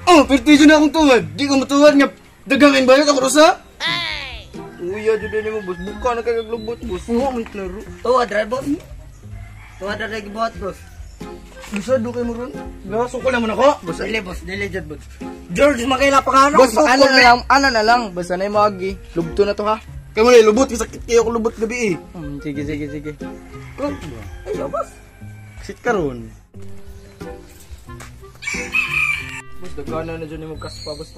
Oh, pertijo na akong tuwad. Di ko matuwad nga dagangan ba yun ako rusa? Uya, dyan mo, boss. Buka na kayo globot, boss. Oo, may klaro. Tuwad, right, boss? Tuwad na gibuhat, boss. Bisa, do kayo mo ron. Gaso ko naman ako. Boss, dili, boss. Dili, dyan, boss. George, makila pa ka, ano? Boss, ano na lang. Basta na yung magi. Lubto na to, ha? Kayo mo na yung lubot. Sakit kayo ako lubot gabi, eh. Sige. Ayo, boss. Sit ka ron. Boss, dagana na dyan yung magkaspa, boss.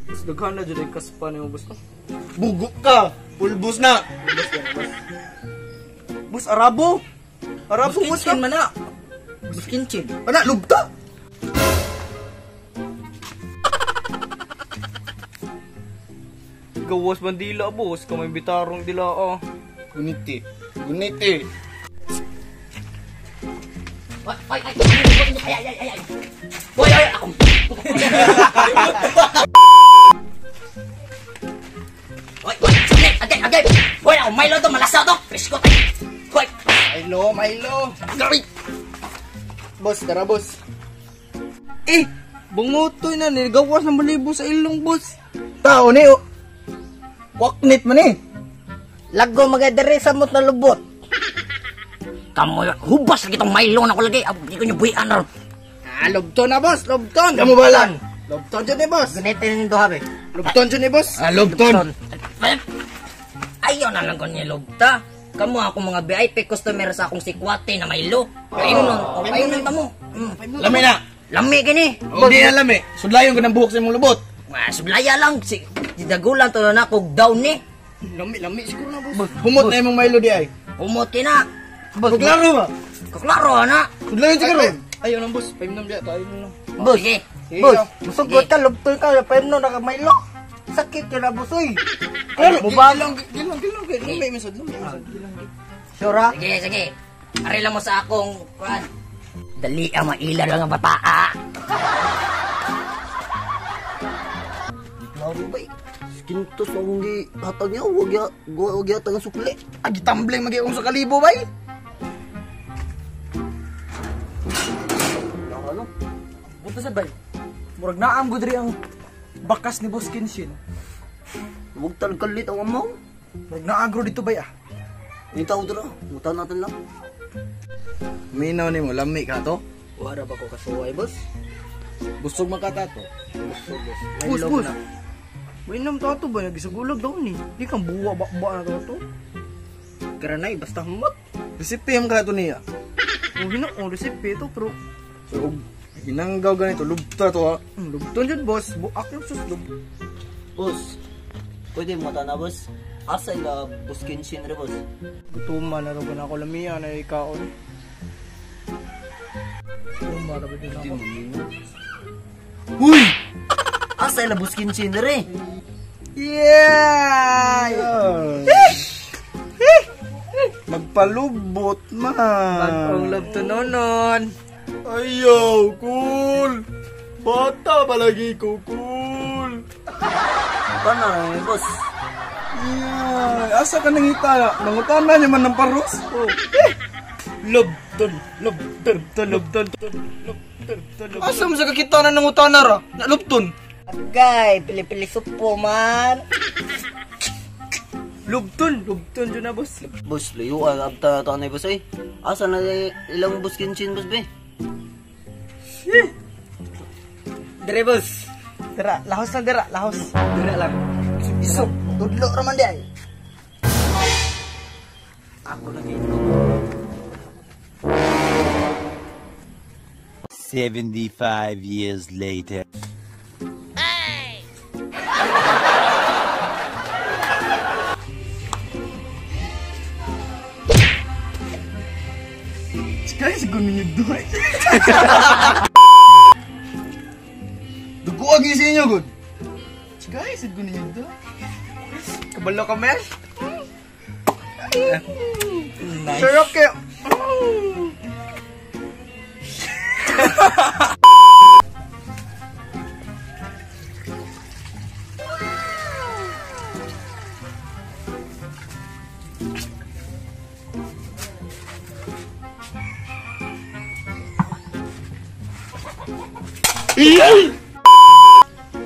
Boss, dagana na dyan yung kaspa na yung boss. Bugok ka! Pulbos na! Boss, arabo! Arabo, boss ka! Buskin man na. Buskin-chin. Ana, lubta! Gawas bandila, boss. Kamay bitarong dila, ah. Guniti. Ay. Boy, ako. Boy, saglit, agay. Boy, ako, Milo to, malasa to. Presko tayo. Boy. Milo. Gary. Boss, tara, boss. Bungutoy na, gawas na malibo sa ilong, boss. Tao ni, waknit man, Lago magadari sa mot na lubot. Kamu hubas lagi tong Milo na ko lagi. Di ko nyo buhian na ron. Lubton na, boss. Lubton. Kamu balan. Lubton dyan, boss. Ganitin nito, habe. Lubton dyan, boss. Lubton. Ayaw na lang ko niya lubta. Kamu ako mga VIP customer sa akong sikwate na Milo. Ayun nun. Ayun nun tamo. Lami na. Lami gini. Hindi na lami. Sudlayon ko ng buhok sa imong lubot. Sublaya lang. Si dagulan to na kog down ni. Lami siguro na, boss. Humot na imong Milo di ay. Umot na. Kuklaro ba? Kuklaro na. Sudlayon siguro. Ayaw nang, boss. 5 nam diya. Ayaw na. Boss, boss, musugot ka, lubtoy ka, paano na ka Milo? Sakit ka na, boss, uy. Claro, gilang. Lumay masad. Sure, ha? Sige. Ari lang mo sa akong, dali ang maila lang ang bataa. Klaro ba Kintos akong hatag niya, huwag yata nga sukli. Agitambleng mag-iong sa kalibo ba Ano? Buto sa bay. Murag naam gud ri ang bakas ni Boss Kinshin. Huwag talkalit ang amaw. Murag naagro dito bay ah. Itaw dira, mutan natin lang. Minaw ni mo, lami ka to? Wala ba ko kasuway, boss? Busog makata to? Boss. May nam to ba nagisagulag daw ni. Di kang buwa bakba na to. Karanay, basta humot. Resipe yung ka to niya. O recipe to pero So, hinanggaw ganito, lubta to, ha? lubton jud boss. Buak yung sus lub. Boss, pwede mo na, boss. Asa ila buskin shin re, boss. Gutuman na ro ako lamiya na ikaon. Gutuman na ba din ako. Uy! Asa ila buskin shin re. Yeah! Magpalubot man. Ang love to nonon. Ayaw, cool. Bata palagi ko, cool. Paano na, boss? Yeah. Asa ka nangita? Nangutana niya man ng paros. Oh. Lubton. Asa mo sa kakita na nangutana ra? Na lubton. Agay, pili-pili supo man. Lubton dyan na, boss. Boss, layo ang abta tanay, boss, ay. Asa na ilang buskin shin, boss, be? Dire, boss. Dira, lahos lang dira, lahos. Dira lang. Isok, tudlo raman di ay. Ako lagi ito. 75 years later. Kaya siguro ninyo doon. Dugo agi sa inyo, good. Kaya siguro ninyo doon. Kabalo ka, Mel? Nice. Sarap kayo.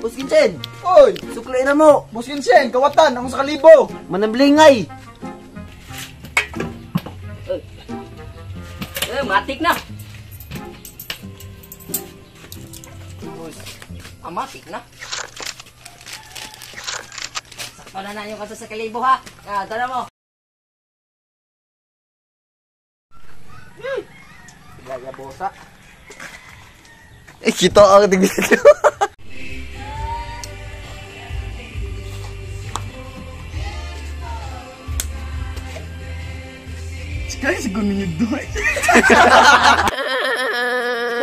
Boss Kinchin, Oy! suklay na mo. Boss Vincent, kawatan, ako sa kalibo! Manamblingay. Matik na. Matik na. Sakto na yung kaso sa kalibo ha. Tara mo. Gaya bosa. Kita ang tingin. Kaya siguro ninyo doon.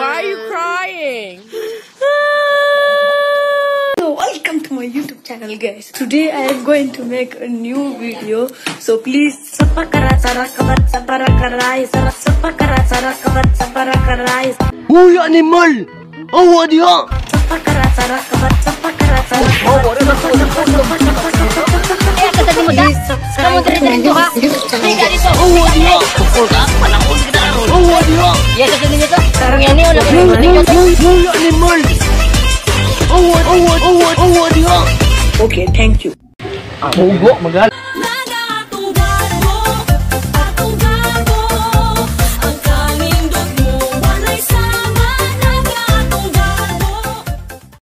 Why are you crying? So welcome to my YouTube channel, guys. Today I am going to make a new video. So please Uy, animal! Awa diha! Kamu dito ha. Tiga dito. Ya sa kanila to. Sarang yan wala pa Uy, animal! Awa diha! Okay, thank you. Hugo, magal.